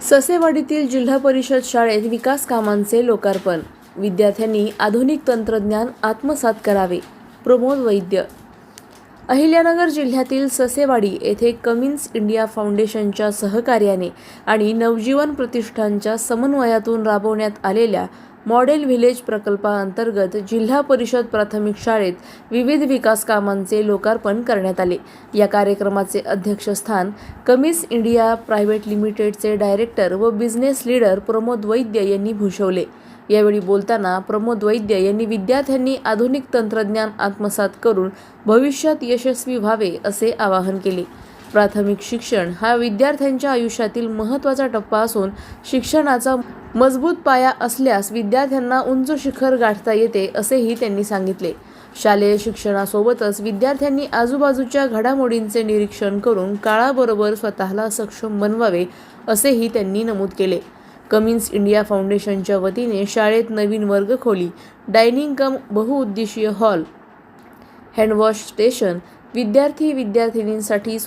ससेवाडीतील जिल्हा परिषद शाळेत विकास कामांचे लोकार्पण. विद्यार्थ्यांनी आधुनिक तंत्रज्ञान आत्मसात करावे. प्रमोद वैद्य. अहिल्यानगर जिल्ह्यातील ससेवाडी येथे कमिन्स इंडिया फाउंडेशनच्या सहकार्याने आणि नवजीवन प्रतिष्ठानच्या समन्वयातून राबवण्यात आलेल्या मॉडेल व्हिलेज प्रकल्पाअंतर्गत जिल्हा परिषद प्राथमिक शाळेत विविध विकास कामांचे लोकार्पण करण्यात आले. या कार्यक्रमाचे अध्यक्षस्थान कमिन्स इंडिया प्रायव्हेट लिमिटेडचे डायरेक्टर व बिझनेस लीडर प्रमोद वैद्य यांनी भूषवले. यावेळी बोलताना प्रमोद वैद्य यांनी विद्यार्थ्यांनी आधुनिक तंत्रज्ञान आत्मसात करून भविष्यात यशस्वी व्हावे असे आवाहन केले. प्राथमिक शिक्षण हा विद्यार्थ्यांच्या आयुष्यातील महत्त्वाचा टप्पा असून शिक्षणाचा मजबूत पाया असल्यास विद्यार्थ्यांना उंच शिखर गाठता येते असेही त्यांनी सांगितले. शालेय शिक्षणासोबतच विद्यार्थ्यांनी आजूबाजूच्या घडामोडींचे निरीक्षण करून काळाबरोबर स्वतःला सक्षम बनवावे असेही त्यांनी नमूद केले. कमिन्स इंडिया फाउंडेशनच्या वतीने शाळेत नवीन वर्गखोली, डायनिंग कम बहुउद्देशीय हॉल, हँडवॉश स्टेशन, विद्यार्थी-विद्यार्थिनींसाठी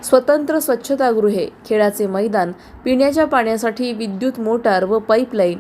स्वतंत्र स्वच्छतागृहे, खेळाचे मैदान, पिण्याच्या पाण्यासाठी विद्युत मोटार व पाईपलाईन,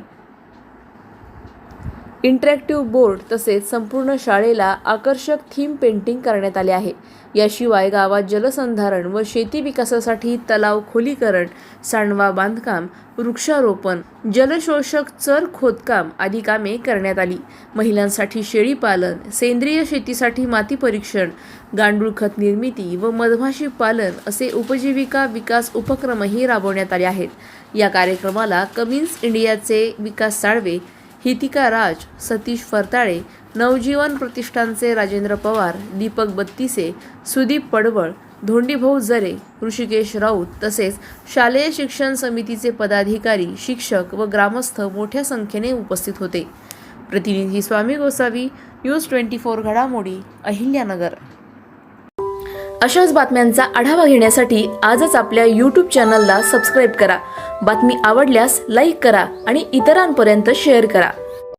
इंटरॅक्टिव्ह बोर्ड तसेच संपूर्ण शाळेला आकर्षक थीम पेंटिंग करण्यात आले आहे. याशिवाय गावात जलसंधारण व शेती विकासासाठी तलाव खोलीकरण, सांडवा बांधकाम, वृक्षारोपण, जलशोषक चर खोदकाम आदी कामे करण्यात आली. महिलांसाठी शेळीपालन, सेंद्रिय शेतीसाठी माती परीक्षण, गांडूळ खत निर्मिती व मधमाशी पालन असे उपजीविका विकास उपक्रमही राबवण्यात आले आहेत. या कार्यक्रमाला कमिन्स इंडियाचे विकास साळवे, हितिका राज, सतीश फरताळे, नवजीवन प्रतिष्ठानचे राजेंद्र पवार, दीपक बत्तीसे, सुदीप पडवळ, धोंडीभाऊ जरे, ऋषिकेश राऊत तसेच शालेय शिक्षण समितीचे पदाधिकारी, शिक्षक व ग्रामस्थ मोठ्या संख्येने उपस्थित होते. प्रतिनिधी स्वामी गोसावी, न्यूज 24 घडामोडी, अहिल्यानगर. अशाच बातम्यांचा आढावा घेण्यासाठी आजच आपल्या YouTube चॅनलला सबस्क्राईब करा. बातमी आवडल्यास लाईक करा आणि इतरांपर्यंत शेअर करा.